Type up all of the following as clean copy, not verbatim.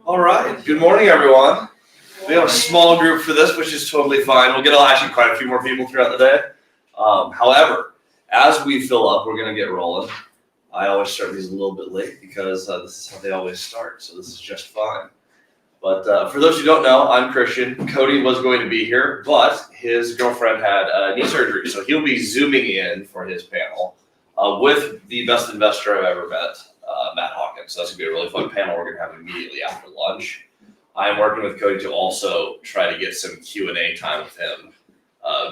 All right. Good morning, everyone. We have a small group for this, which is totally fine. We'll get actually quite a few more people throughout the day. However, as we fill up, we're going to get rolling. I always start these a little bit late because this is how they always start. So this is just fine. But for those who don't know, I'm Christian. Cody was going to be here, but his girlfriend had knee surgery. So he'll be zooming in for his panel with the best investor I've ever met, Matt Hawkins. So that's going to be a really fun panel we're going to have immediately after lunch. I am working with Cody to also try to get some Q&A time with him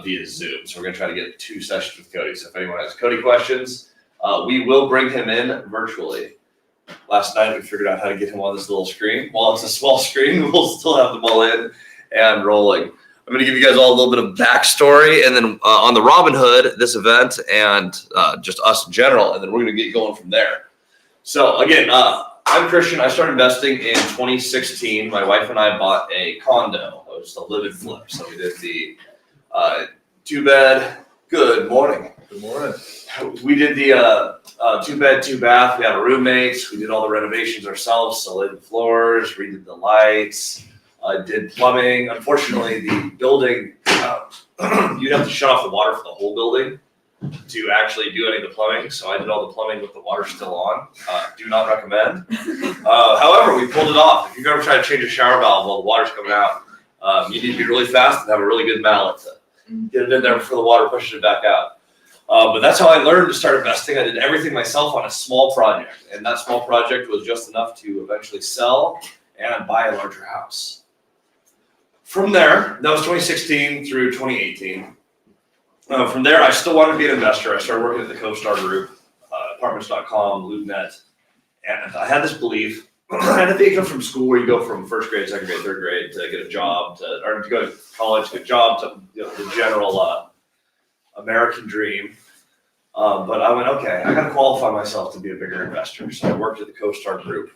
via Zoom. So we're going to try to get 2 sessions with Cody. So if anyone has Cody questions, we will bring him in virtually. Last night we figured out how to get him on this little screen. While it's a small screen, we'll still have them all in and rolling. I'm going to give you guys all a little bit of backstory, and then on the Robinhood, this event, and just us in general, and then we're going to get going from there. So again, I'm Christian. I started investing in 2016. My wife and I bought a condo. It was a live and flip. So we did the 2-bed. Good morning. Good morning. We did the 2-bed, 2-bath. We had a roommate. We did all the renovations ourselves. So laid the floors, redid the lights, did plumbing. Unfortunately, the building, you'd have to shut off the water for the whole building to actually do any of the plumbing. So I did all the plumbing with the water still on. Do not recommend. However, we pulled it off. If you've ever tried to change a shower valve while the water's coming out, you need to be really fast and have a really good mallet to get it in there before the water pushes it back out. But that's how I learned to start investing. I did everything myself on a small project, and that small project was just enough to eventually sell and buy a larger house. From there, that was 2016 through 2018. From there, I still wanted to be an investor. I started working at the CoStar Group, apartments.com, LoopNet, and I had this belief. And I think it comes from school where you go from first grade, second grade, third grade to get a job, or to go to college, get a job, to the general American dream. But I went, okay, I got to qualify myself to be a bigger investor. So I worked at the CoStar Group,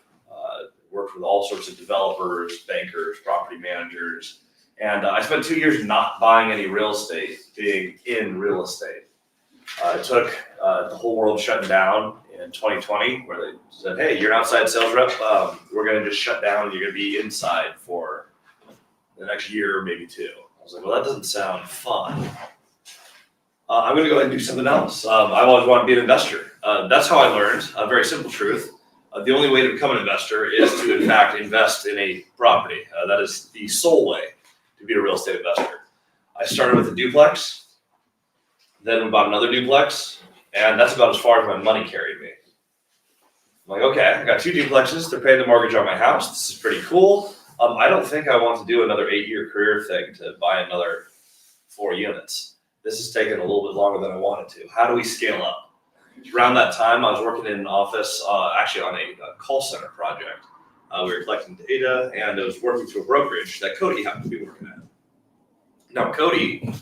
worked with all sorts of developers, bankers, property managers. And I spent 2 years not buying any real estate, being in real estate. It took the whole world shutting down in 2020, where they said, hey, you're an outside sales rep. We're going to just shut down. You're going to be inside for the next year, maybe 2. I was like, well, that doesn't sound fun. I'm going to go ahead and do something else. I've always wanted to be an investor. That's how I learned a very simple truth. The only way to become an investor is to, in fact, invest in a property. That is the sole way to be a real estate investor. I started with a duplex, then we bought another duplex, and that's about as far as my money carried me. I'm like, okay, I got 2 duplexes. They're paying the mortgage on my house. This is pretty cool. I don't think I want to do another 8-year career thing to buy another 4 units. This has taken a little bit longer than I wanted to. How do we scale up? Around that time, I was working in an office, actually on a call center project. We were collecting data, and I was working through a brokerage that Cody happened to be working at. Now, Cody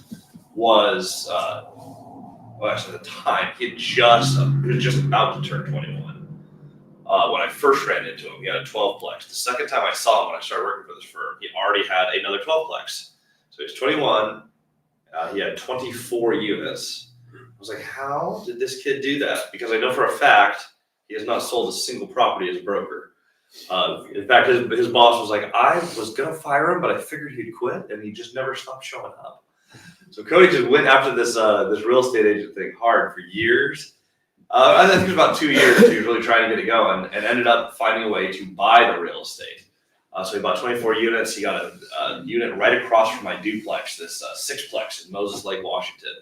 was, actually at the time, he was just about to turn 21. When I first ran into him, he had a 12-plex. The second time I saw him when I started working for this firm, he already had another 12-plex. So he's 21. He had 24 units. I was like, how did this kid do that? Because I know for a fact he has not sold a single property as a broker. In fact, his boss was like, I was going to fire him, but I figured he'd quit, and he just never stopped showing up. So Cody just went after this real estate agent thing hard for years. I think it was about 2 years he was really trying to get it going, and ended up finding a way to buy the real estate. So he bought 24 units. He got a unit right across from my duplex, this 6-plex in Moses Lake, Washington.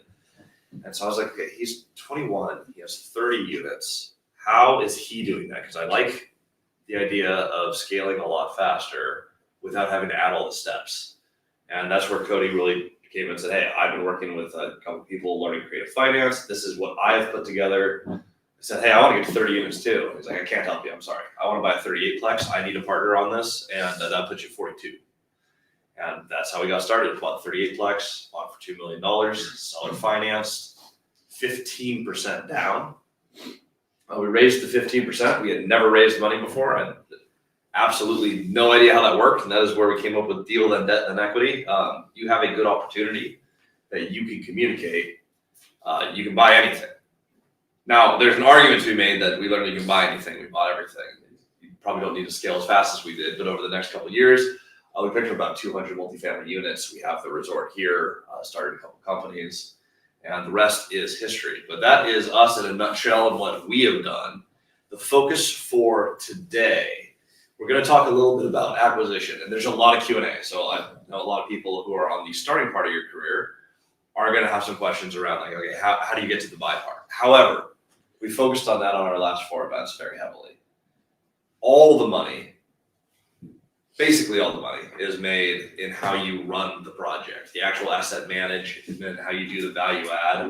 And so I was like, okay, he's 21. He has 30 units. How is he doing that? Because I like the idea of scaling a lot faster without having to add all the steps. And that's where Cody really came and said, hey, I've been working with a couple of people learning creative finance. This is what I've put together. I said, hey, I want to get to 30 units too. He's like, I can't help you. I'm sorry. I want to buy a 38-plex. I need a partner on this, and that puts you at 42. And that's how we got started. Bought 38-plex, bought for $2 million, seller financed, 15% down. We raised the 15%. We had never raised money before. I had absolutely no idea how that worked, and that is where we came up with deal, then debt, then equity. You have a good opportunity that you can communicate. You can buy anything. Now, there's an argument to be made that we learned you can buy anything. We bought everything. You probably don't need to scale as fast as we did, but over the next couple of years, we picked up about 200 multifamily units. We have the resort here, started a couple companies, and the rest is history. But that is us in a nutshell of what we have done. The focus for today, we're going to talk a little bit about acquisition, and there's a lot of Q&A. So I know a lot of people who are on the starting part of your career are going to have some questions around like, okay, how do you get to the buy part? However, we focused on that on our last 4 events very heavily. All the money, basically all the money, is made in how you run the project, the actual asset management, how you do the value add.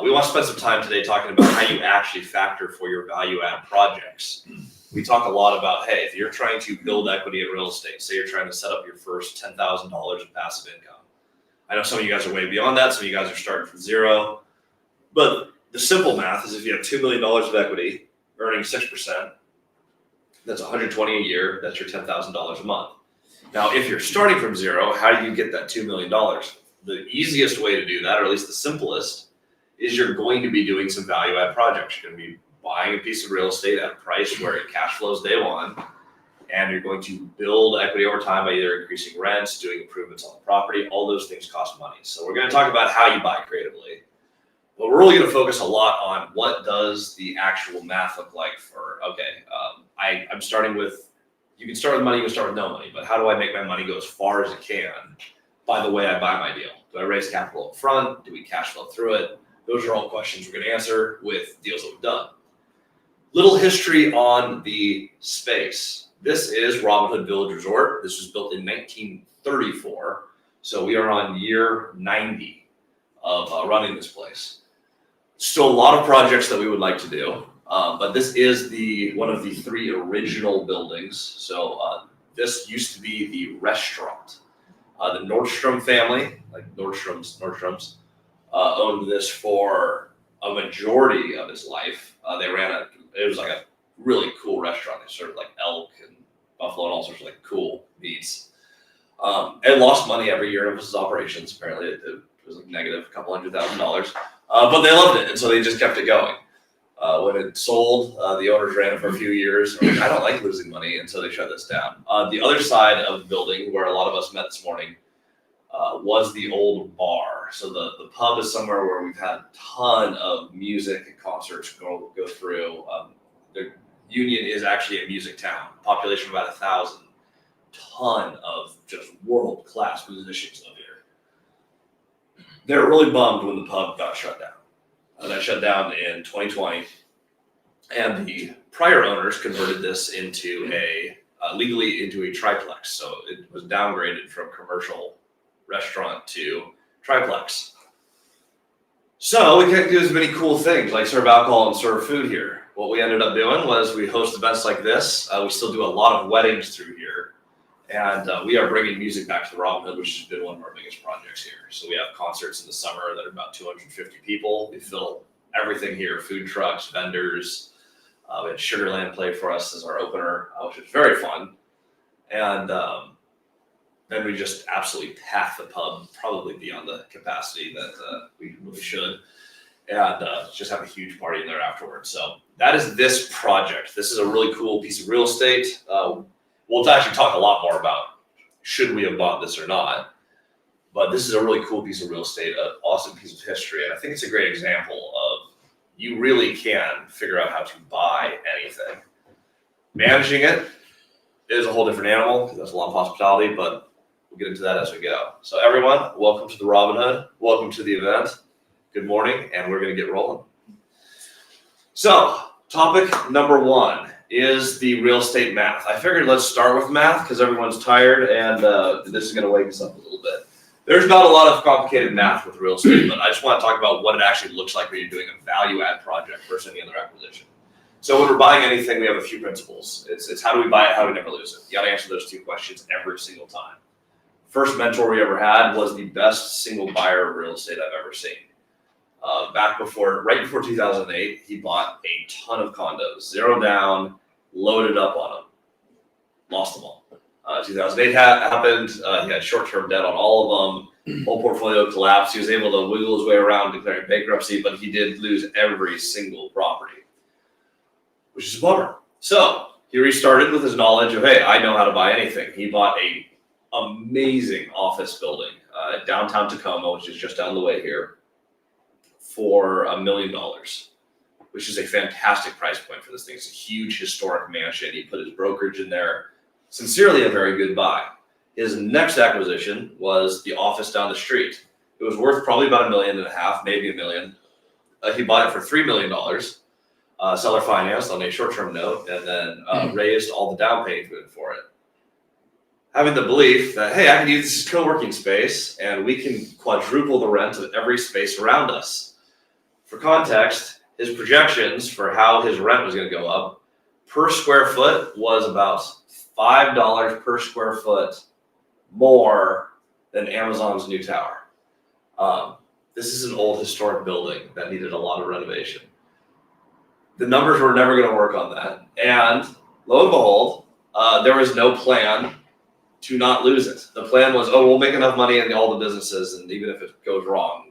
We want to spend some time today talking about how you actually factor for your value add projects. We talk a lot about, hey, if you're trying to build equity in real estate, say you're trying to set up your first $10,000 of passive income. I know some of you guys are way beyond that. Some of you guys are starting from zero. But the simple math is if you have $2 million of equity, earning 6%, that's $120 a year. That's your $10,000 a month. Now, if you're starting from zero, how do you get that $2 million? The easiest way to do that, or at least the simplest, is you're going to be doing some value add projects. You're going to be buying a piece of real estate at a price where it cash flows day one, and you're going to build equity over time by either increasing rents, doing improvements on the property. All those things cost money. So we're going to talk about how you buy creatively. But we're really going to focus a lot on what does the actual math look like for, okay, I'm starting with, you can start with money, you can start with no money, but how do I make my money go as far as it can by the way I buy my deal? Do I raise capital up front? Do we cash flow through it? Those are all questions we're going to answer with deals that we've done. Little history on the space. This is Robinhood Village Resort. This was built in 1934. So we are on year 90 of running this place. Still a lot of projects that we would like to do, but this is one of the 3 original buildings. So this used to be the restaurant. The Nordstrom family, like Nordstrom's, owned this for a majority of his life. They ran it was like a really cool restaurant. They served like elk and buffalo and all sorts of like cool meats. It lost money every year of his operations. Apparently it was like negative a couple $100,000. But they loved it, and so they just kept it going. When it sold, the owners ran it for a few years. Like, I don't like losing money, and so they shut this down. The other side of the building, where a lot of us met this morning, was the old bar. So the pub is somewhere where we've had a ton of music and concerts go through. The Union is actually a music town, population of about 1,000. Ton of just world-class musicians live here. They're really bummed when the pub got shut down. That shut down in 2020, and the prior owners converted this into legally into a triplex. So it was downgraded from commercial restaurant to triplex. So we can't do as many cool things like serve alcohol and serve food here. What we ended up doing was we host events like this. We still do a lot of weddings through here. And we are bringing music back to the Robinhood, which has been one of our biggest projects here. So we have concerts in the summer that are about 250 people. We fill everything here, food trucks, vendors. We had Sugarland play for us as our opener, which was very fun. And then we just absolutely pack the pub, probably beyond the capacity that we really should. And just have a huge party in there afterwards. So that is this project. This is a really cool piece of real estate. We'll actually talk a lot more about should we have bought this or not. But this is a really cool piece of real estate, an awesome piece of history. And I think it's a great example of you really can figure out how to buy anything. Managing it is a whole different animal because that's a lot of hospitality, but we'll get into that as we go. So everyone, welcome to the Robinhood. Welcome to the event. Good morning, and we're going to get rolling. So topic number 1 is the real estate math. I figured let's start with math because everyone's tired, and this is going to wake us up a little bit. There's not a lot of complicated math with real estate, but I just want to talk about what it actually looks like when you're doing a value add project versus any other acquisition. So when we're buying anything, we have a few principles. It's how do we buy it, how do we never lose it? You got to answer those 2 questions every single time. First mentor we ever had was the best single buyer of real estate I've ever seen. Right before 2008, he bought a ton of condos, 0 down, loaded up on them, lost them all. 2008 happened. He had short-term debt on all of them. whole portfolio collapsed. He was able to wiggle his way around declaring bankruptcy, but he did lose every single property, which is a bummer. So he restarted with his knowledge of, hey, I know how to buy anything. He bought a amazing office building downtown Tacoma, which is just down the way here, for $1 million, which is a fantastic price point for this thing. It's a huge historic mansion. He put his brokerage in there. Sincerely, a very good buy. His next acquisition was the office down the street. It was worth probably about $1.5 million, maybe $1 million. He bought it for $3 million, seller financed on a short-term note, and then raised all the down payment for it. Having the belief that, hey, I can use this as co-working space, and we can quadruple the rent of every space around us. For context, his projections for how his rent was going to go up per square foot was about $5 per square foot more than Amazon's new tower. This is an old historic building that needed a lot of renovation. The numbers were never going to work on that. And lo and behold, there was no plan to not lose it. The plan was, oh, we'll make enough money in all the businesses, and even if it goes wrong,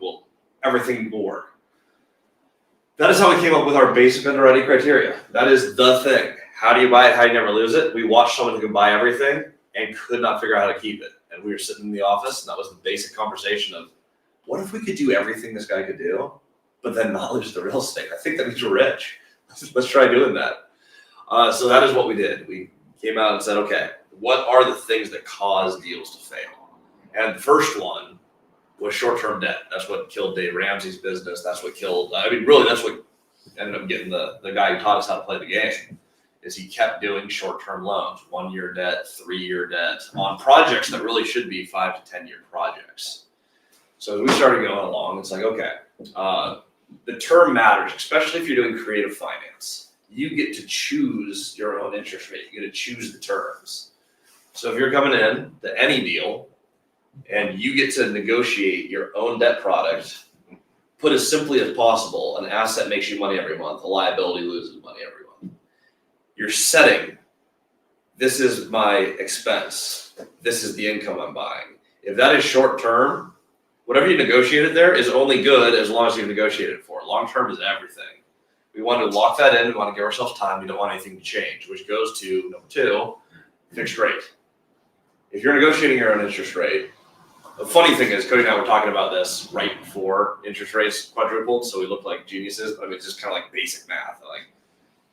everything will work. That is how we came up with our basic underwriting criteria. That is the thing. How do you buy it? How do you never lose it? We watched someone who could buy everything and could not figure out how to keep it. And we were sitting in the office, and that was the basic conversation of, what if we could do everything this guy could do, but then not lose the real estate? I think that means we're rich. Let's try doing that. So that is what we did. We came out and said, okay, what are the things that cause deals to fail? And the first one was short-term debt. That's what killed Dave Ramsey's business. That's what killed, really, that's what ended up getting the guy who taught us how to play the game, is he kept doing short-term loans, 1-year debt, 3-year debt, on projects that really should be 5 to 10-year projects. So as we started going along, it's like, okay, the term matters, especially if you're doing creative finance. You get to choose your own interest rate. You get to choose the terms. So if you're coming in to any deal and you get to negotiate your own debt product, put as simply as possible, an asset makes you money every month, a liability loses money every month. You're setting, this is my expense, this is the income I'm buying. If that is short term, whatever you negotiated there is only good as long as you've negotiated for it. Long term is everything. We want to lock that in. We want to give ourselves time. We don't want anything to change, which goes to number 2, fixed rate. If you're negotiating your own interest rate, the funny thing is, Cody and I were talking about this right before interest rates quadrupled, so we looked like geniuses. It's just kind of like basic math. Like,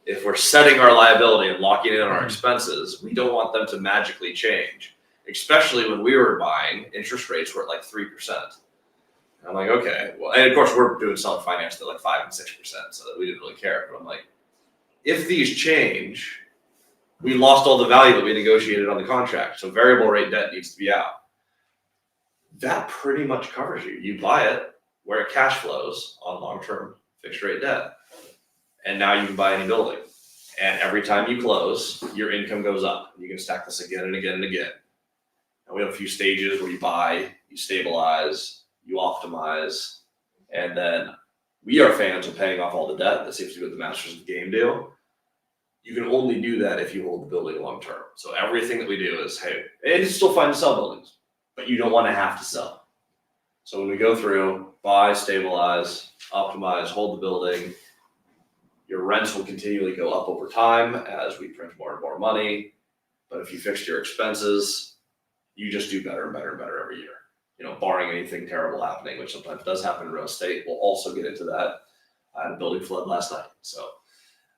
if we're setting our liability and locking in our expenses, we don't want them to magically change, especially when we were buying, interest rates were at like 3%. And I'm like, okay, well, and of course we're doing seller finance at like 5 and 6%, so that we didn't really care. But I'm like, if these change, we lost all the value that we negotiated on the contract. So variable rate debt needs to be out. That pretty much covers you. You buy it where it cash flows on long-term fixed rate debt. And now you can buy any building. And every time you close, your income goes up. You can stack this again and again and again. And we have a few stages where you buy, you stabilize, you optimize, and then we are fans of paying off all the debt. That seems to be what the masters of the game do. You can only do that if you hold the building long term. So everything that we do is, hey, and it's still fine to sell buildings, but you don't want to have to sell. So when we go through, buy, stabilize, optimize, hold the building, your rents will continually go up over time as we print more and more money. But if you fixed your expenses, you just do better and better and better every year. Barring anything terrible happening, which sometimes does happen in real estate. We'll also get into that. I had a building flood last night. So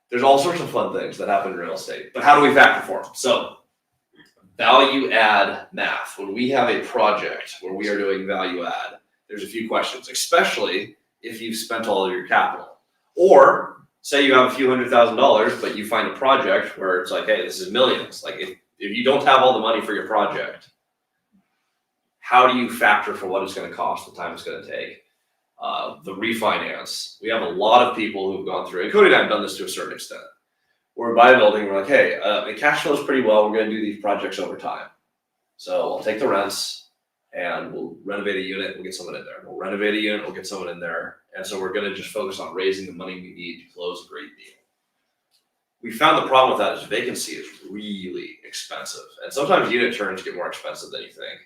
there's all sorts of fun things that happen in real estate. But how do we factor for them? So value add math. When we have a project where we are doing value add, there's a few questions, especially if you've spent all of your capital. Or say you have a few $100,000, but you find a project where it's like, hey, this is millions. Like if you don't have all the money for your project, how do you factor for what it's going to cost, the time it's going to take? The refinance. We have a lot of people who've gone through, and Cody and I have done this to a certain extent. We're by a building, we're like, hey, it cash flows pretty well. We're going to do these projects over time. So I'll take the rents and we'll renovate a unit, we'll get someone in there. We'll renovate a unit, we'll get someone in there. And so we're going to just focus on raising the money we need to close a great deal. We found the problem with that is vacancy is really expensive. And sometimes unit turns get more expensive than you think.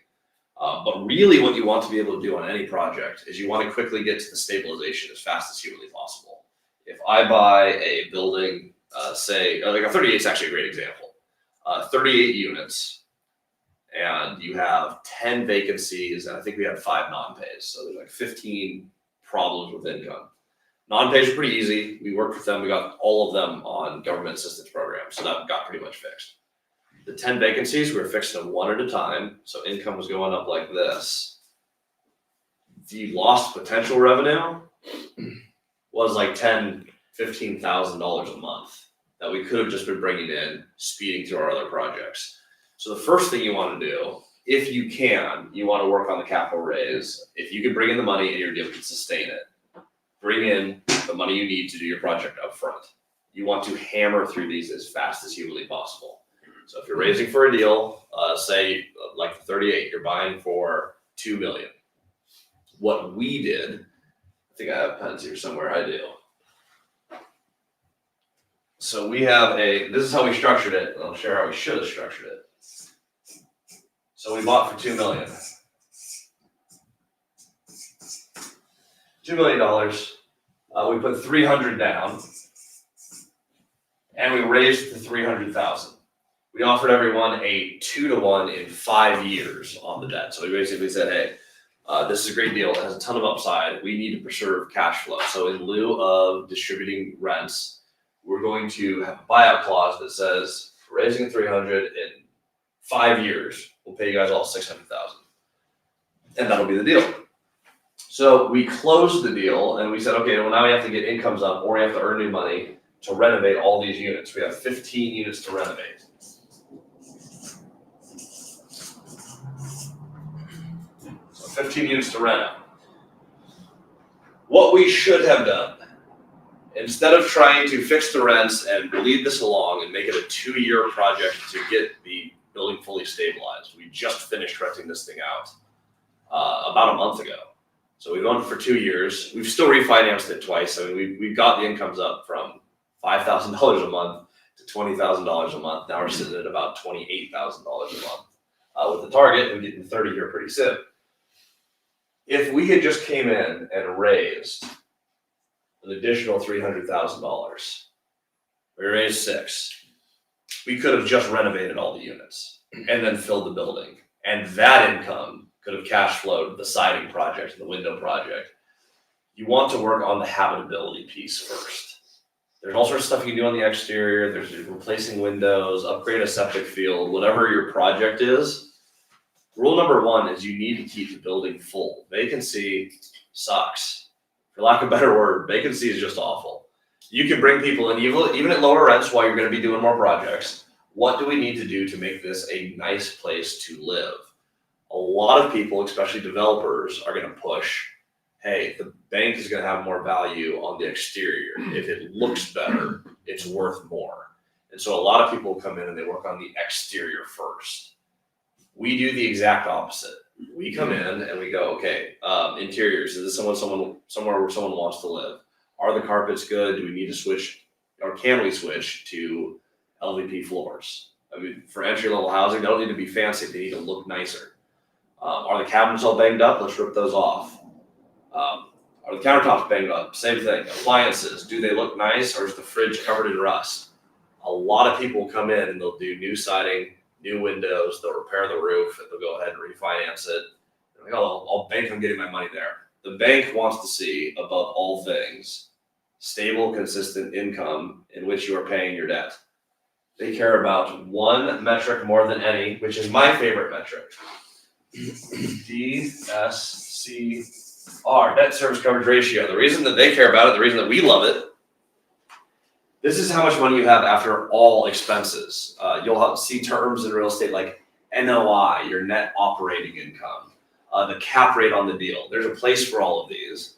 But really what you want to be able to do on any project is you want to quickly get to the stabilization as fast as humanly possible. If I buy a building, say, like a 38 is actually a great example, 38 units, and you have 10 vacancies, and I think we had 5 non-pays. So there's like 15 problems with income. Non-pays are pretty easy. We worked with them. We got all of them on government assistance programs. So that got pretty much fixed. The 10 vacancies, we were fixing them one at a time. So income was going up like this. The lost potential revenue was like $10,000, $15,000 a month that we could have just been bringing in, speeding through our other projects. So the first thing you want to do, if you can, you want to work on the capital raise. If you can bring in the money and your deal can sustain it, bring in the money you need to do your project up front. You want to hammer through these as fast as humanly possible. So if you're raising for a deal, say like the 38, you're buying for $2 million. What we did, I think I have pens here somewhere, I do. So we have this is how we structured it. I'll share how we should have structured it. So we bought for $2 million. $2 million. We put 300 down, and we raised to 300,000. We offered everyone a 2-to-1 in 5 years on the debt. So we basically said, hey, this is a great deal. It has a ton of upside. We need to preserve cash flow. So in lieu of distributing rents, we're going to have a buyout clause that says, raising 300 in 5 years, we'll pay you guys all 600,000. And that'll be the deal. So we closed the deal and we said, okay, well now we have to get incomes up or we have to earn new money to renovate all these units. We have 15 units to renovate. So 15 units to rent out. What we should have done, instead of trying to fix the rents and lead this along and make it a 2-year project to get the building fully stabilized, we just finished renting this thing out about a month ago. So we've owned it for 2 years. We've still refinanced it twice. I mean, we've got the incomes up from $5,000 a month to $20,000 a month. Now we're sitting at about $28,000 a month. With the target, we're getting 30 here pretty soon. If we had just came in and raised an additional $300,000, we raised 6. We could have just renovated all the units and then filled the building. And that income could have cash flowed the siding project and the window project. You want to work on the habitability piece first. There's all sorts of stuff you can do on the exterior. There's replacing windows, upgrade a septic field, whatever your project is. Rule number 1 is you need to keep the building full. Vacancy sucks. For lack of a better word, vacancy is just awful. You can bring people in, even at lower rents while you're going to be doing more projects. What do we need to do to make this a nice place to live? A lot of people, especially developers, are going to push, hey, the bank is going to have more value on the exterior. If it looks better, it's worth more. And so a lot of people come in and they work on the exterior first. We do the exact opposite. We come in and we go, okay, interiors, is this somewhere where someone wants to live? Are the carpets good? Do we need to switch, or can we switch to LVP floors? I mean, for entry-level housing, they don't need to be fancy. They need to look nicer. Are the cabinets all banged up? Let's rip those off. Are the countertops banged up? Same thing. Appliances, do they look nice or is the fridge covered in rust? A lot of people come in and they'll do new siding, new windows, they'll repair the roof, and they'll go ahead and refinance it. They're like, oh, I'll bank on getting my money there. The bank wants to see, above all things, stable, consistent income in which you are paying your debt. They care about one metric more than any, which is my favorite metric. DSCR, debt service coverage ratio. The reason that they care about it, the reason that we love it, this is how much money you have after all expenses. You'll see terms in real estate like NOI, your net operating income, the cap rate on the deal. There's a place for all of these.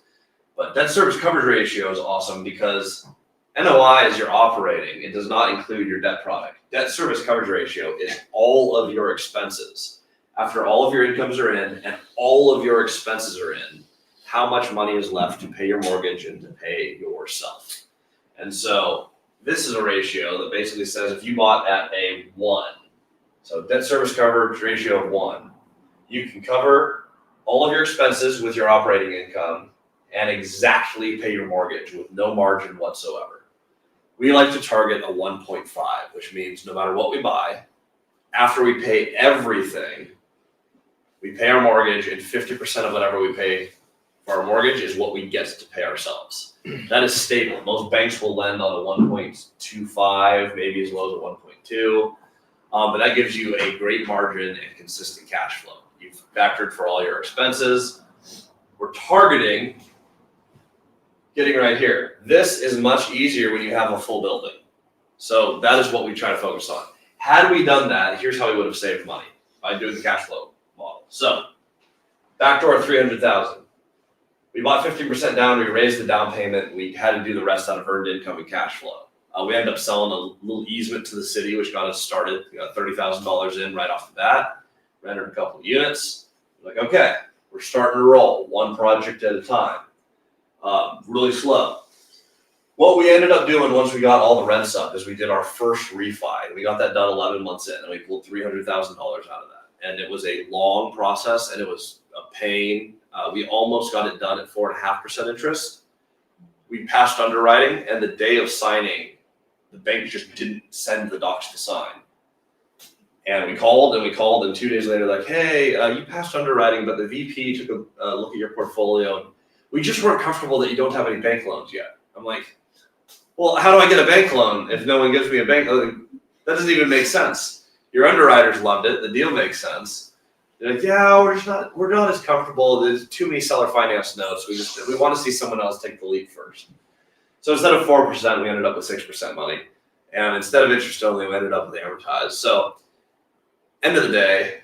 But debt service coverage ratio is awesome because NOI is your operating. It does not include your debt product. Debt service coverage ratio is all of your expenses. After all of your incomes are in and all of your expenses are in, how much money is left to pay your mortgage and to pay yourself? And so this is a ratio that basically says if you bought at a 1, so debt service coverage ratio of 1, you can cover all of your expenses with your operating income and exactly pay your mortgage with no margin whatsoever. We like to target a 1.5, which means no matter what we buy, after we pay everything, we pay our mortgage, and 50% of whatever we pay for our mortgage is what we get to pay ourselves. That is stable. Most banks will lend on a 1.25, maybe as low as a 1.2, but that gives you a great margin and consistent cash flow. You've factored for all your expenses. We're targeting getting right here. This is much easier when you have a full building. So that is what we try to focus on. Had we done that, here's how we would have saved money by doing the cash flow model. So back to our $300,000. We bought 15% down, we raised the down payment, we had to do the rest out of earned income and cash flow. We ended up selling a little easement to the city, which got us started. We got $30,000 in right off the bat, rented a couple of units. Like, okay, we're starting to roll one project at a time. Really slow. What we ended up doing once we got all the rents up is we did our first refi. We got that done 11 months in, and we pulled $300,000 out of that. And it was a long process, and it was a pain. We almost got it done at 4.5% interest. We passed underwriting, and the day of signing, the bank just didn't send the docs to sign. And we called, and 2 days later, like, hey, you passed underwriting, but the VP took a look at your portfolio. We just weren't comfortable that you don't have any bank loans yet. I'm like, well, how do I get a bank loan if no one gives me a bank loan? That doesn't even make sense. Your underwriters loved it. The deal makes sense. They're like, yeah, we're not as comfortable. There's too many seller finance notes. We want to see someone else take the leap first. So instead of 4%, we ended up with 6% money. And instead of interest only, we ended up with amortized. So end of the day,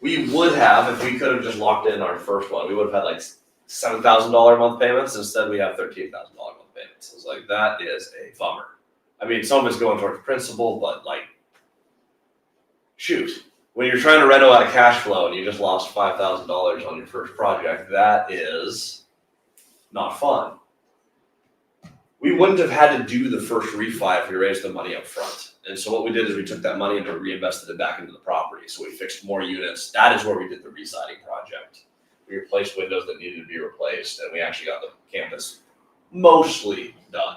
we would have, if we could have just locked in our first one, we would have had like $7,000 a month payments. Instead, we have $13,000 a month payments. It's like, that is a bummer. I mean, some of it's going towards principal, but like, shoot. When you're trying to reno out of cash flow and you just lost $5,000 on your first project, that is not fun. We wouldn't have had to do the first refi if we raised the money up front. And so what we did is we took that money and reinvested it back into the property. So we fixed more units. That is where we did the residing project. We replaced windows that needed to be replaced, and we actually got the campus mostly done.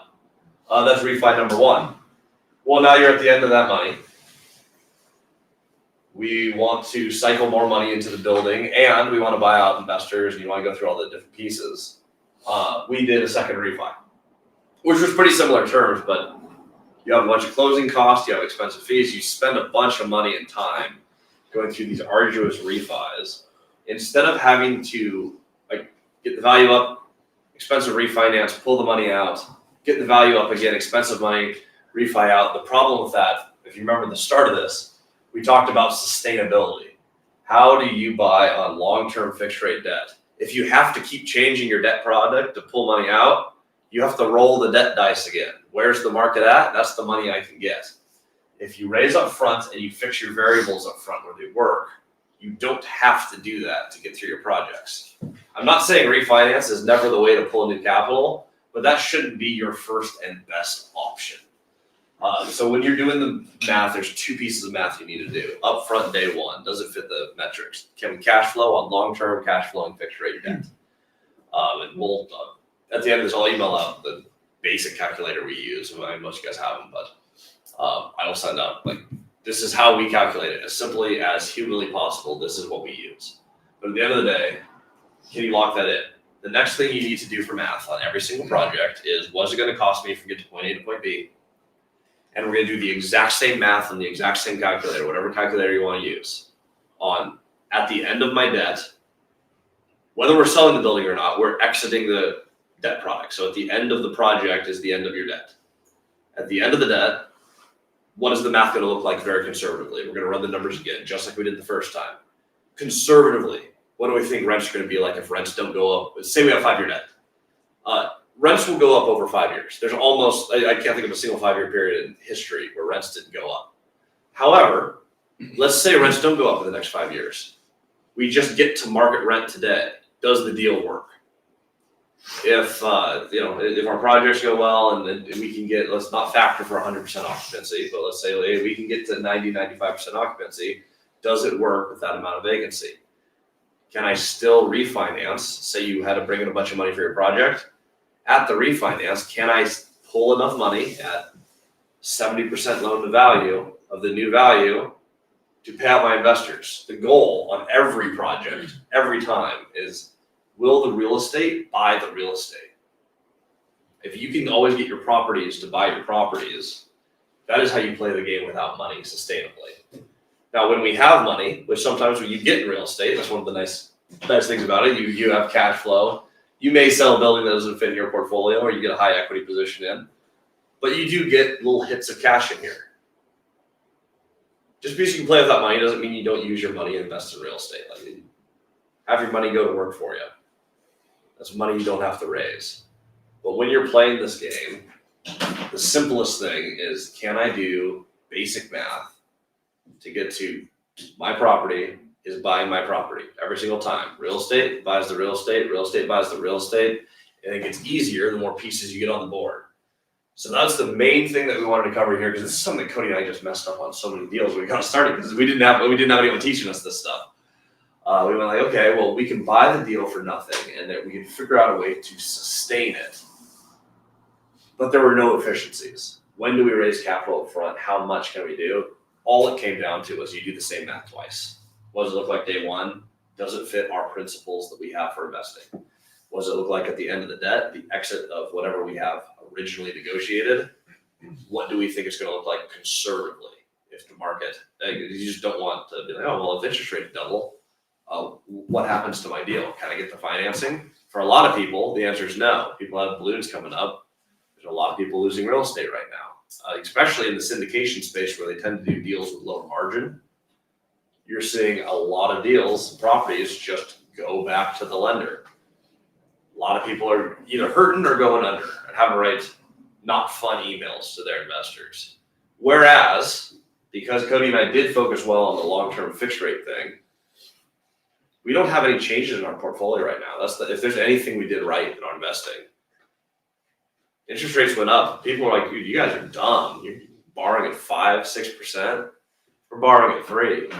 That's refi number one. Well, now you're at the end of that money. We want to cycle more money into the building, and we want to buy out investors, and you want to go through all the different pieces. We did a second refi, which was pretty similar terms, but you have a bunch of closing costs, you have expensive fees, you spend a bunch of money and time going through these arduous refis. Instead of having to like get the value up, expensive refinance, pull the money out, get the value up again, expensive money, refi out. The problem with that, if you remember the start of this, we talked about sustainability. How do you buy on long-term fixed rate debt? If you have to keep changing your debt product to pull money out, you have to roll the debt dice again. Where's the market at? That's the money I can get. If you raise up front and you fix your variables up front where they work, you don't have to do that to get through your projects. I'm not saying refinance is never the way to pull new capital, but that shouldn't be your first and best option. So when you're doing the math, there's two pieces of math you need to do. Upfront, day one, does it fit the metrics? Can we cash flow on long-term cash flowing fixed rate debt? And we'll, at the end of this, I'll email out the basic calculator we use. I mean, most of you guys have them, but I will send out, like, this is how we calculate it. As simply as humanly possible, this is what we use. But at the end of the day, can you lock that in? The next thing you need to do for math on every single project is, what's it going to cost me from get to point A to point B? And we're going to do the exact same math on the exact same calculator, whatever calculator you want to use, on at the end of my debt, whether we're selling the building or not, we're exiting the debt product. So at the end of the project is the end of your debt. At the end of the debt, what is the math going to look like very conservatively? We're going to run the numbers again, just like we did the first time. Conservatively, what do we think rents are going to be like if rents don't go up? Say we have 5-year debt. Rents will go up over 5 years. There's almost, I can't think of a single 5-year period in history where rents didn't go up. However, let's say rents don't go up in the next 5 years. We just get to market rent today. Does the deal work? If if our projects go well and we can get, let's not factor for 100% occupancy, but let's say we can get to 90, 95% occupancy, does it work with that amount of vacancy? can I still refinance? Say you had to bring in a bunch of money for your project. At the refinance, can I pull enough money at 70% loan to value of the new value to pay out my investors? The goal on every project, every time, is will the real estate buy the real estate? If you can always get your properties to buy your properties, that is how you play the game without money sustainably. Now, when we have money, which sometimes when you get in real estate, that's one of the nice things about it. You have cash flow. You may sell a building that doesn't fit in your portfolio, or you get a high equity position in, but you do get little hits of cash in here. Just because you can play with that money doesn't mean you don't use your money and invest in real estate. Like, have your money go to work for you. That's money you don't have to raise. But when you're playing this game, the simplest thing is, can I do basic math to get to my property is buying my property every single time. Real estate buys the real estate, real estate buys the real estate, and it gets easier the more pieces you get on the board. So that's the main thing that we wanted to cover here, because this is something that Cody and I just messed up on so many deals when we got started, because we didn't have anyone teaching us this stuff. We went like, okay, well, we can buy the deal for nothing, and that we can figure out a way to sustain it. But there were no efficiencies. When do we raise capital up front? How much can we do? All it came down to was you do the same math twice. What does it look like day one? Does it fit our principles that we have for investing? What does it look like at the end of the debt, the exit of whatever we have originally negotiated? What do we think it's going to look like conservatively if the market, you just don't want to be like, oh, well, if interest rates double, what happens to my deal? Can I get the financing? For a lot of people, the answer is no. People have balloons coming up. There's a lot of people losing real estate right now, especially in the syndication space where they tend to do deals with low margin. You're seeing a lot of deals, properties just go back to the lender. A lot of people are either hurting or going under and having to write not fun emails to their investors. Whereas, because Cody and I did focus well on the long-term fixed rate thing, we don't have any changes in our portfolio right now. If there's anything we did right in our investing. Interest rates went up. People are like, dude, you guys are dumb. You're borrowing at 5-6%. We're borrowing at 3%.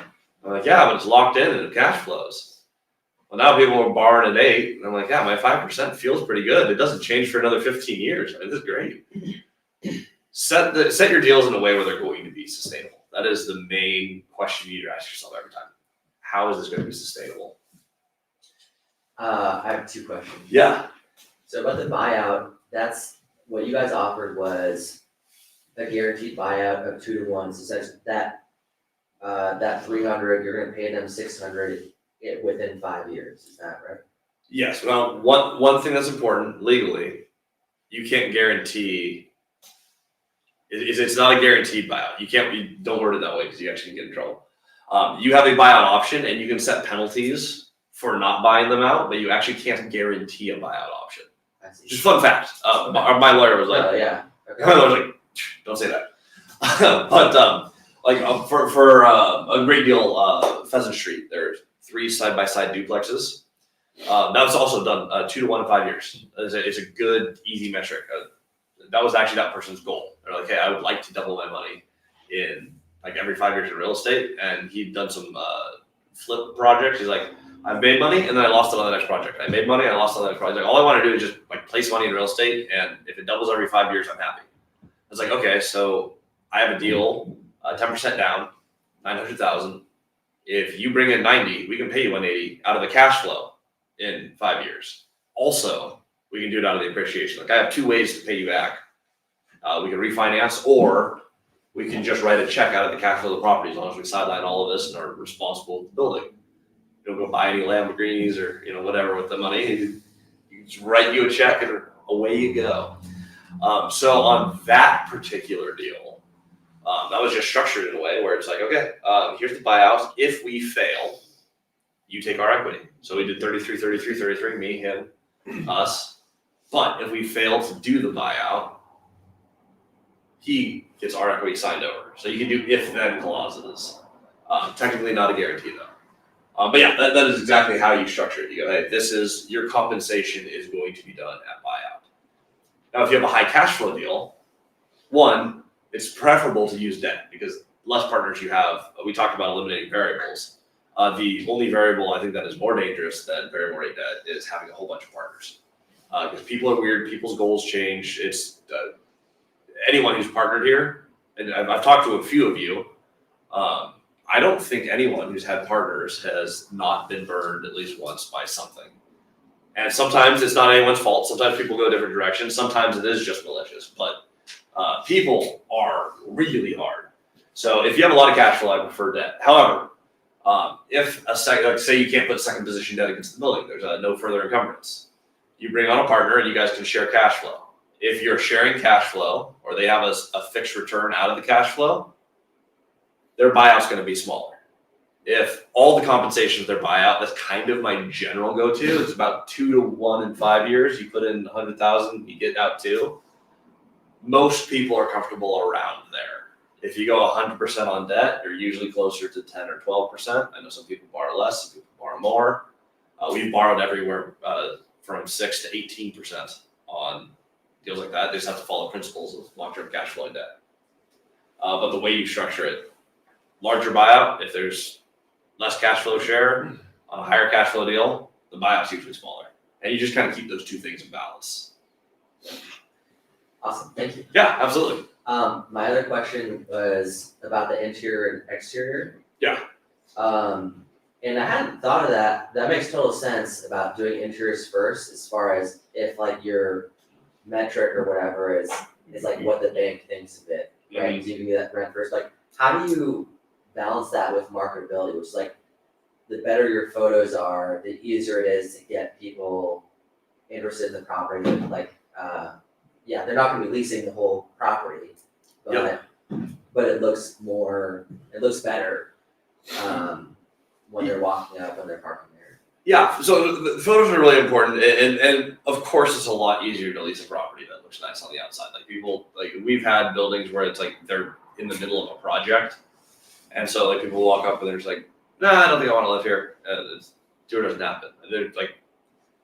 I'm like, yeah, but it's locked in and it cash flows. Well, now people are borrowing at 8%. And I'm like, yeah, my 5% feels pretty good. It doesn't change for another 15 years. I mean, this is great. Set your deals in a way where they're going to be sustainable. That is the main question you need to ask yourself every time. How is this going to be sustainable? I have 2 questions. Yeah. So about the buyout, that's what you guys offered was a guaranteed buyout of 2 to 1. So such that 300, you're going to pay them 600 within 5 years. Is that right? Yes. Well, one thing that's important legally, you can't guarantee. It's not a guaranteed buyout. You don't word it that way because you actually get in trouble. You have a buyout option, and you can set penalties for not buying them out, but you actually can't guarantee a buyout option. Just fun fact. My lawyer was like, yeah. Okay. My lawyer was like, don't say that. But for a great deal, Pheasant Street, there's 3 side-by-side duplexes. That was also done 2 to 1 in 5 years. It's a good, easy metric. That was actually that person's goal. They're like, hey, I would like to double my money in like every 5 years in real estate. And he'd done some flip projects. He's like, I've made money and then I lost it on the next project. I made money, I lost it on the next project. All I want to do is just like place money in real estate, and if it doubles every 5 years, I'm happy. I was like, okay, so I have a deal, 10% down, 900,000. If you bring in 90, we can pay you 180 out of the cash flow in 5 years. Also, we can do it out of the appreciation. Like, I have 2 ways to pay you back. We can refinance, or we can just write a check out of the cash flow of the property as long as we sideline all of this and are responsible with the building. You don't go buy any Lamborghinis or whatever with the money. You just write you a check and away you go. So on that particular deal, that was just structured in a way where it's like, okay, here's the buyout. If we fail, you take our equity. So we did 33, me, him, us. But if we fail to do the buyout, he gets our equity signed over. So you can do if-then clauses. Technically not a guarantee though. But yeah, that is exactly how you structure it. You go, hey, this is your compensation is going to be done at buyout. Now, if you have a high cash flow deal, one, it's preferable to use debt because less partners you have. We talked about eliminating variables. The only variable I think that is more dangerous than variable rate debt is having a whole bunch of partners. Because people are weird, people's goals change. It's anyone who's partnered here, and I've talked to a few of you. I don't think anyone who's had partners has not been burned at least once by something. And sometimes it's not anyone's fault. Sometimes people go different directions. Sometimes it is just malicious. But people are really hard. So if you have a lot of cash flow, I prefer debt. However, if say you can't put second position debt against the building, there's a no further encumbrance. You bring on a partner and you guys can share cash flow. If you're sharing cash flow or they have a fixed return out of the cash flow, their buyout's going to be smaller. If all the compensation is their buyout, that's kind of my general go-to. It's about 2 to 1 in 5 years. You put in 100,000, you get out 2. Most people are comfortable around there. If you go 100% on debt, you're usually closer to 10 or 12%. I know some people borrow less, some people borrow more. We've borrowed everywhere from 6 to 18% on deals like that. They just have to follow principles of long-term cash flow debt. But the way you structure it, larger buyout, if there's less cash flow share on a higher cash flow deal, the buyout's usually smaller. And you just kind of keep those two things in balance. Awesome, thank you. Yeah, absolutely. My other question was about the interior and exterior. Yeah. And I hadn't thought of that. That makes total sense about doing interiors first, as far as if like your metric or whatever is like what the bank thinks of it, right? Mm-hmm. So you can get that rent first. Like, how do you balance that with marketability? Which is like, the better your photos are, the easier it is to get people interested in the property. Like, yeah, they're not going to be leasing the whole property, but it looks better when they're walking up, when they're parking there. Yeah, so the photos are really important, and of course it's a lot easier to lease a property that looks nice on the outside. Like we've had buildings where it's like they're in the middle of a project, and so like people walk up and they're just like, nah, I don't think I want to live here. It's tour doesn't happen. They're like,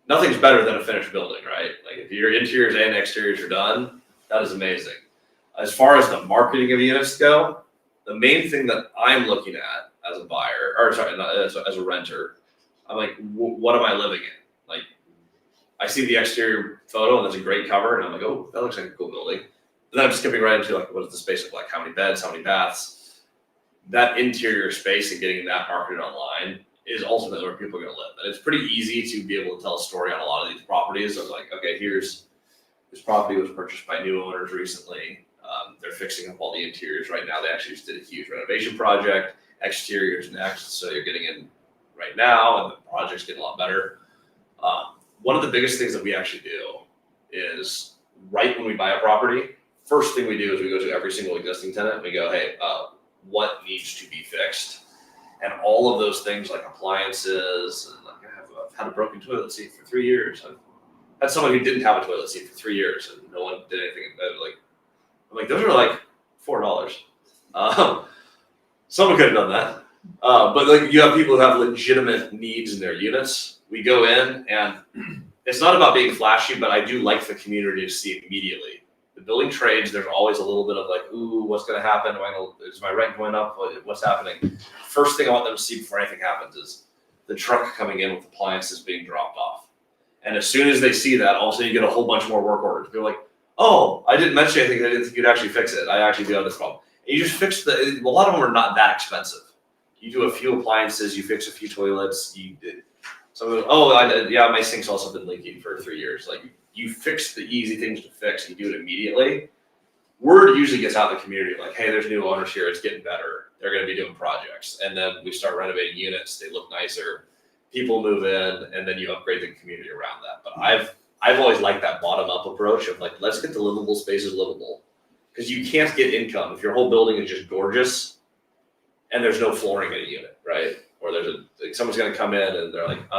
nothing's better than a finished building, right? Like if your interiors and exteriors are done, that is amazing. As far as the marketing of units go, the main thing that I'm looking at as a buyer, or sorry, not as a renter, I'm like, what am I living in? Like, I see the exterior photo and there's a great cover, and I'm like, oh, that looks like a cool building. And then I'm skipping right into like, what does the space look like? How many beds? How many baths? That interior space and getting that marketed online is ultimately where people are going to live. And it's pretty easy to be able to tell a story on a lot of these properties of like, okay, this property was purchased by new owners recently. They're fixing up all the interiors right now. They actually just did a huge renovation project. Exteriors next, so you're getting in right now, and the project's getting a lot better. One of the biggest things that we actually do is right when we buy a property, first thing we do is we go to every single existing tenant and we go, hey, what needs to be fixed? And all of those things like appliances, and like I've had a broken toilet seat for 3 years. I've had someone who didn't have a toilet seat for 3 years and no one did anything about it. I'm like, those are like $4. Someone could have done that. But like you have people who have legitimate needs in their units. We go in and it's not about being flashy, but I do like the community to see immediately. The building trades, there's always a little bit of like, ooh, what's going to happen? Is my rent going up? What's happening? First thing I want them to see before anything happens is the truck coming in with appliances being dropped off. And as soon as they see that, all of a sudden you get a whole bunch more work orders. They're like, oh, I didn't mention anything. I didn't think you'd actually fix it. I actually do have this problem. And you just fix a lot of them are not that expensive. You do a few appliances, you fix a few toilets. My sink's also been leaking for 3 years. Like you fix the easy things to fix, and you do it immediately. Word usually gets out in the community like, hey, there's new owners here. It's getting better. They're going to be doing projects, and then we start renovating units. They look nicer. People move in, and then you upgrade the community around that. But I've always liked that bottom up approach of like, let's get the livable spaces livable, because you can't get income if your whole building is just gorgeous and there's no flooring in a unit, right? Or someone's going to come in and they're like,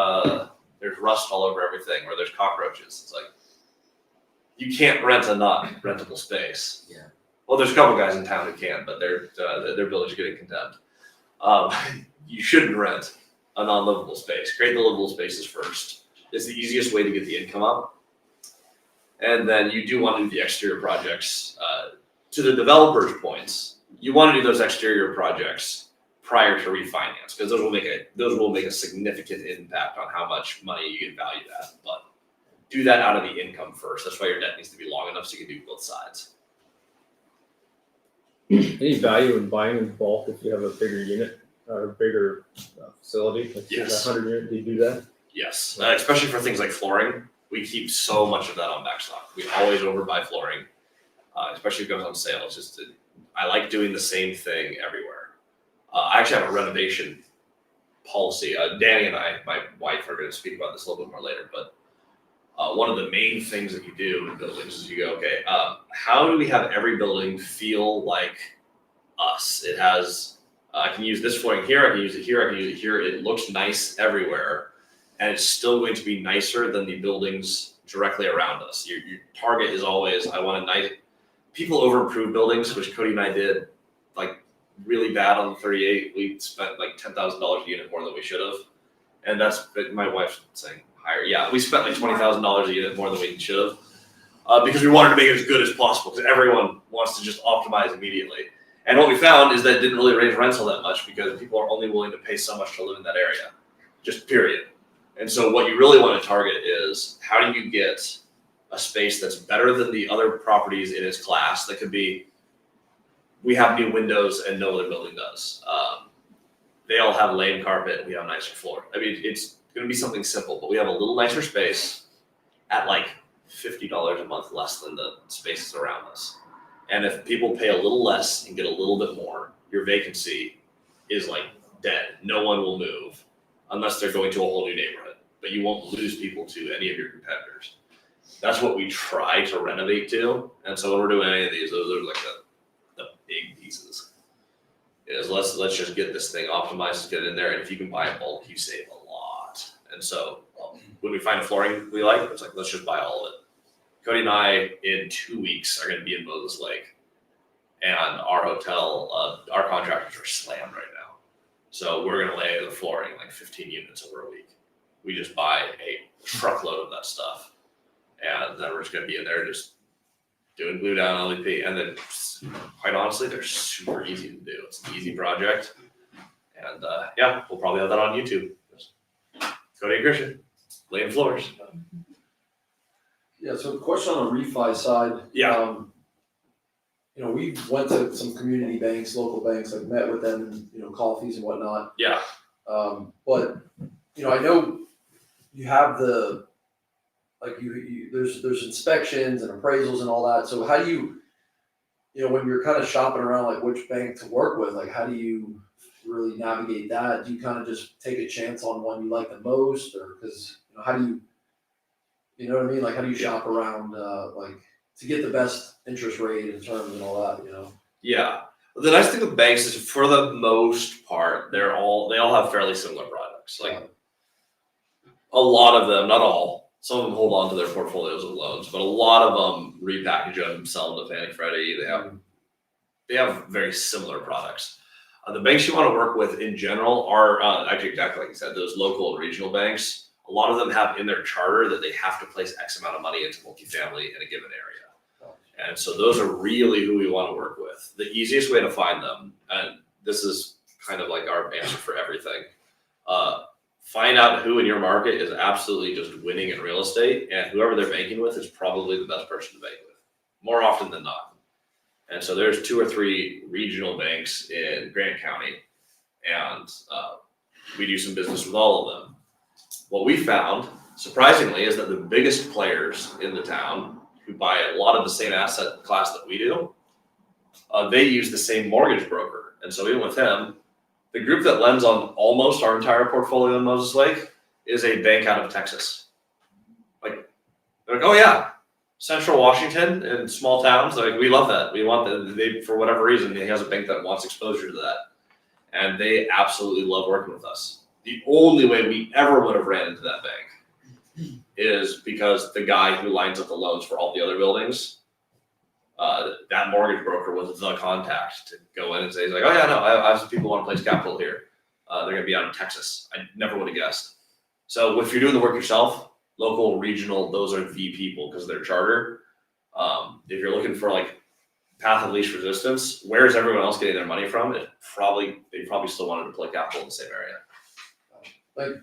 there's rust all over everything, or there's cockroaches. It's like, you can't rent a not rentable space. Yeah. Well, there's a couple guys in town who can, but their building's getting condemned. You shouldn't rent a non-livable space. Create the livable spaces first. It's the easiest way to get the income up. And then you do want to do the exterior projects. To the developer's points, you want to do those exterior projects prior to refinance, because those will make a significant impact on how much money you get valued at. But do that out of the income first. That's why your debt needs to be long enough so you can do both sides. Any value in buying in bulk if you have a bigger unit or a bigger facility? Like Yes. 100 unit, do you do that? Yes, especially for things like flooring. We keep so much of that on backstock. We always overbuy flooring, especially if it goes on sale. It's just I like doing the same thing everywhere. I actually have a renovation policy. Danny and I, my wife, are going to speak about this a little bit more later. But one of the main things that you do in buildings is you go, okay, how do we have every building feel like us? It has. I can use this flooring here. I can use it here. I can use it here. It looks nice everywhere. And it's still going to be nicer than the buildings directly around us. Your target is always, I want a nice, people over-improve buildings, which Cody and I did like really bad on the 38. We spent like $10,000 a unit more than we should have. And that's, my wife's saying higher. Yeah, we spent like $20,000 a unit more than we should have because we wanted to make it as good as possible because everyone wants to just optimize immediately. And what we found is that it didn't really raise rents all that much because people are only willing to pay so much to live in that area, just period. And so what you really want to target is how do you get a space that's better than the other properties in its class that could be, we have new windows and no other building does. They all have lame carpet and we have nicer floor. I mean, it's going to be something simple, but we have a little nicer space at like $50 a month less than the spaces around us. And if people pay a little less and get a little bit more, your vacancy is like dead. No one will move unless they're going to a whole new neighborhood. But you won't lose people to any of your competitors. That's what we try to renovate to. And so when we're doing any of these, those are like the big pieces. Is let's just get this thing optimized, get it in there, and if you can buy in bulk, you save a lot. And so when we find a flooring we like, it's like let's just buy all of it. Cody and I in 2 weeks are going to be in Moses Lake, and our hotel, our contractors are slammed right now. So we're going to lay the flooring like 15 units over a week. We just buy a truckload of that stuff, and then we're just going to be in there just doing glue down LEP. And then, quite honestly, they're super easy to do. It's an easy project, and yeah, we'll probably have that on YouTube. Cody and Christian laying floors. Yeah, so the question on the refi side. Yeah. You know, we went to some community banks, local banks, like met with them, you know, coffees and whatnot. Yeah. But, you know, I know you have the, like there's inspections and appraisals and all that. So how do you know, when you're kind of shopping around, like which bank to work with, like how do you really navigate that? Do you kind of just take a chance on one you like the most, or because, you know, how do you know what I mean? Like how do you shop around, like to get the best interest rate and terms and all that, you know? Yeah. The nice thing with banks is for the most part, they all have fairly similar products. Like a lot of them, not all, some of them hold on to their portfolios of loans, but a lot of them repackage them, sell them to Fannie Freddie. They have very similar products. The banks you want to work with in general are actually exactly like you said, those local and regional banks. A lot of them have in their charter that they have to place X amount of money into multifamily in a given area. And so those are really who we want to work with. The easiest way to find them, and this is kind of like our answer for everything, find out who in your market is absolutely just winning in real estate, and whoever they're banking with is probably the best person to bank with, more often than not. And so there's 2 or 3 regional banks in Grant County, and we do some business with all of them. What we found, surprisingly, is that the biggest players in the town who buy a lot of the same asset class that we do, they use the same mortgage broker. And so even with him, the group that lends on almost our entire portfolio in Moses Lake is a bank out of Texas. Like, they're like, oh yeah, Central Washington and small towns, like we love that. We want that. They, for whatever reason, he has a bank that wants exposure to that. And they absolutely love working with us. The only way we ever would have ran into that bank is because the guy who lines up the loans for all the other buildings, that mortgage broker was the contact to go in and say, he's like, oh yeah, no, I have some people who want to place capital here. They're going to be out of Texas. I never would have guessed. So if you're doing the work yourself, local, regional, those are the people because of their charter. If you're looking for like path of least resistance. Where is everyone else getting their money from? They probably still wanted to deploy capital in the same area.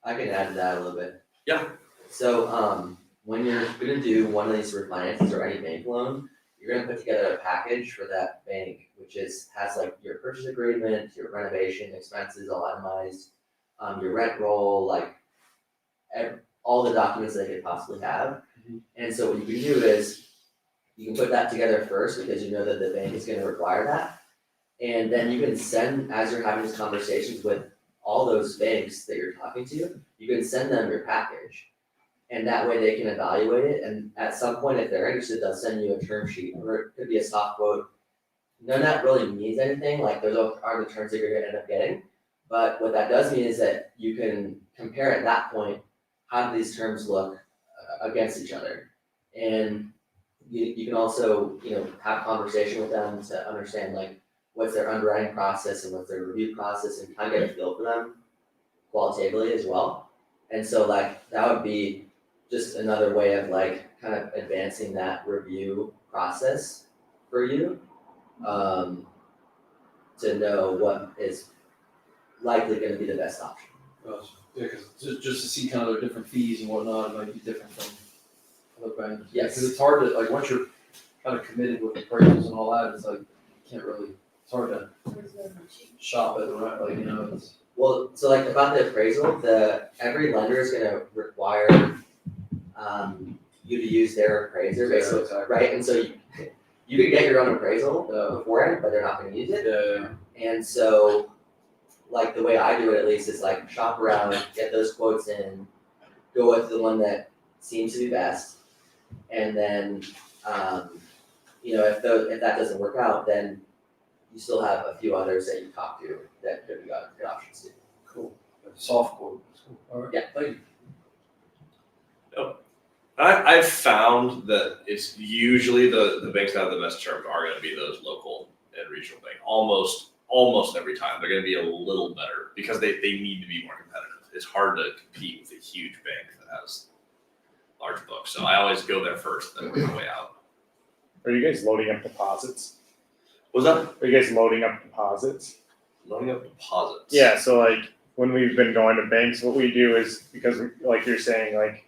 I can add to that a little bit. Yeah. So, when you're gonna do one of these refinances or any bank loan, you're gonna put together a package for that bank, which has like your purchase agreement, your renovation expenses all itemized, your rent roll, like all the documents they could possibly have. And so what you can do is, you can put that together first because you know that the bank is gonna require that. And then you can send, as you're having these conversations with all those banks that you're talking to, you can send them your package. And that way they can evaluate it, and at some point, if they're interested, they'll send you a term sheet, or it could be a soft quote. None of that really means anything, like those are the terms that you're gonna end up getting. But what that does mean is that you can compare at that point, how do these terms look against each other? And you can also, have a conversation with them to understand like what's their underwriting process and what's their review process, and kind of get a feel for them qualitatively as well. And so like that would be just another way of like kind of advancing that review process for you, to know what is likely gonna be the best option. Yeah, because just to see kind of their different fees and whatnot, it might be different from other banks. Yes. Because it's hard to, like, once you're kind of committed with appraisals and all that, it's like, you can't really, it's hard to shop it, right, like, it's. Well, so like about the appraisal, every lender is gonna require, you to use their appraiser, Yeah, basically, exactly. right? And so you can get your own appraisal beforehand, but they're not gonna use it. Yeah. And so, like the way I do it at least is like shop around, get those quotes in, go with the one that seems to be best. And then, if that doesn't work out, then you still have a few others that you talk to that could be good options too. Cool. Soft quote. All right. Yeah. Thank you. I've found that it's usually the banks that have the best terms are going to be those local and regional bank. Almost every time they're going to be a little better because they need to be more competitive. It's hard to compete with a huge bank that has large books. So I always go there first, then work my way out. Are you guys loading up deposits? Was that Are you guys loading up deposits? loading up deposits? Yeah, so like when we've been going to banks, what we do is because like you're saying, like,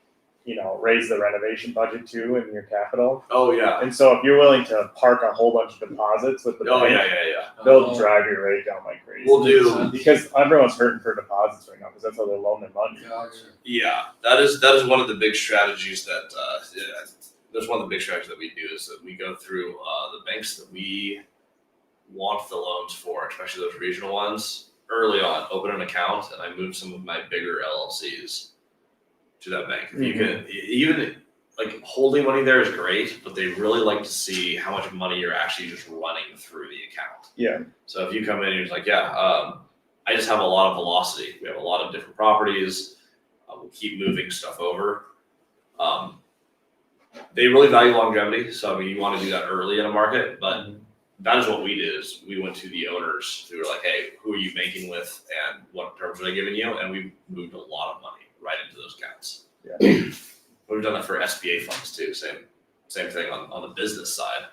raise the renovation budget too in your capital. Oh yeah. And so if you're willing to park a whole bunch of deposits with the Oh bank, yeah. they'll drive your rate down like crazy. We'll do. Because everyone's hurting for deposits right now because that's how they loan their money. Yeah, that is one of the big strategies that that's one of the big strategies that we do is that we go through the banks that we want the loans for, especially those regional ones, early on, open an account, and I move some of my bigger LLCs to that bank. If you can, even like holding money there is great, but they really like to see how much money you're actually just running through the account. Yeah. So if you come in and you're just like, I just have a lot of velocity. We have a lot of different properties. We'll keep moving stuff over. They really value longevity. So I mean, you want to do that early in a market, but that is what we did is we went to the owners who were like, hey, who are you banking with and what terms are they giving you? And we moved a lot of money right into those accounts. Yeah. We've done that for SBA funds too. Same thing on the business side.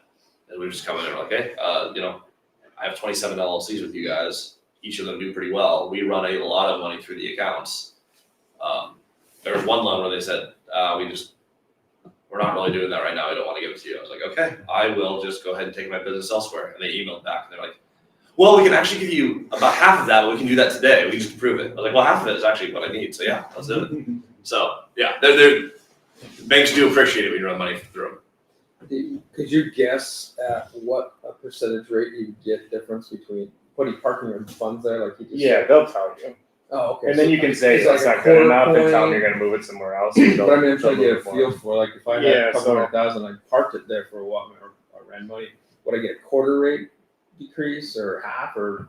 And we just come in and we're like, hey, I have 27 LLCs with you guys. Each of them do pretty well. We run a lot of money through the accounts. There was one loan where they said, we're not really doing that right now. I don't want to give it to you. I was like, okay, I will just go ahead and take my business elsewhere. And they emailed back and they're like, well, we can actually give you about half of that, but we can do that today. We just approve it. I was like, well, half of it is actually what I need. So yeah, let's do it. So yeah, banks do appreciate it when you run money through them. Could you guess at what a percentage rate you get difference between parking your funds there, like you just Yeah, said? they'll tell you. Oh, okay. And then you can say it's that's like a not good enough quarter and tell them point. you're gonna move it somewhere else. But I mean, I'm trying to they'll get a move it feel for, like, if I had Yeah, a couple so- $100,000, I parked it there for a while, or rent money, would I get a quarter rate decrease, or half, or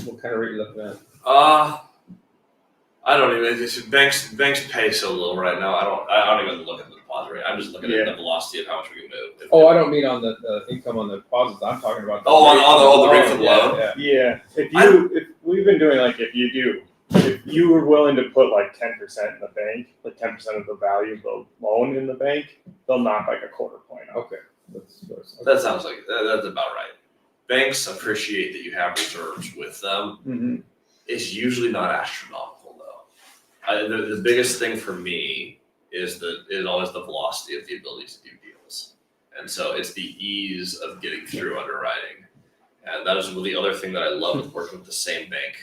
what kind of rate you looking at? I don't even. Banks pay so little right now. I don't even look at the deposit rate. I'm just looking at the velocity of how much we can move. Oh, I don't mean on the income on the deposits, I'm talking about. Oh, on the rate for the loan? Yeah. Yeah, if we've been doing like if you were willing to put like 10% in the bank, like 10% of the value of the loan in the bank, they'll knock like a quarter point off. Okay. That sounds like, that's about right. Banks appreciate that you have reserves with them. Mm-hmm. It's usually not astronomical though. The biggest thing for me is always the velocity of the ability to do deals. And so it's the ease of getting through underwriting. And that is the other thing that I love with working with the same bank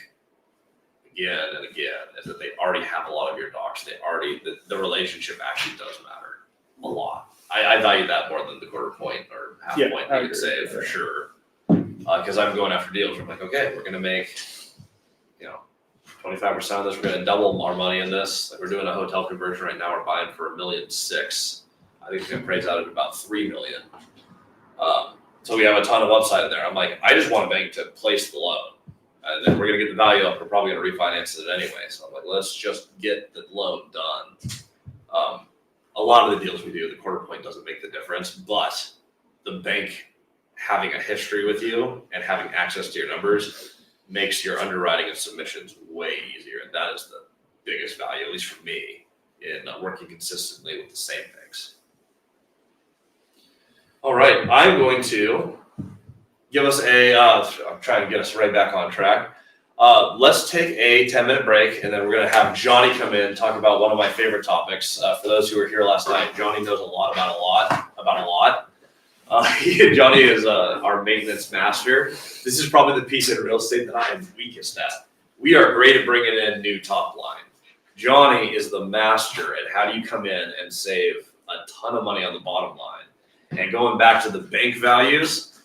again and again, is that they already have a lot of your docs. The relationship actually does matter a lot. I value that more than the quarter point or half Yeah, point I you could agree. say for sure. Because I'm going after deals where I'm like, okay, we're gonna make, 25% of this, we're gonna double our money in this. Like we're doing a hotel conversion right now, we're buying for $1.6 million. I think it's gonna appraise out at about $3 million. So we have a ton of upside in there. I'm like, I just want a bank to place the loan. And then we're gonna get the value up, we're probably gonna refinance it anyway. So I'm like, let's just get the loan done. A lot of the deals we do, the quarter point doesn't make the difference, but the bank having a history with you and having access to your numbers makes your underwriting and submissions way easier. And that is the biggest value, at least for me, in working consistently with the same banks. All right, I'm going to give us I'm trying to get us right back on track. Let's take a 10-minute break, and then we're going to have Johnny come in and talk about one of my favorite topics. For those who were here last night, Johnny knows a lot about a lot. Johnny is our maintenance master. This is probably the piece of real estate that I am weakest at. We are great at bringing in new top line. Johnny is the master at how do you come in and save a ton of money on the bottom line. And going back to the bank values,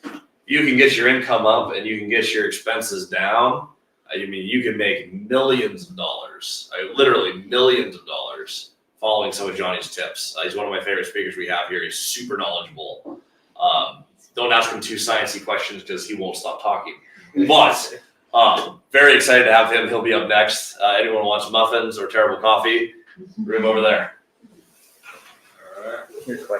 you can get your income up and you can get your expenses down. I mean, you can make millions of dollars, literally millions of dollars, following some of Johnny's tips. He's one of my favorite speakers we have here. He's super knowledgeable. Don't ask him too sciencey questions because he won't stop talking. But very excited to have him. He'll be up next. Anyone who wants muffins or terrible coffee, room over there. Good question.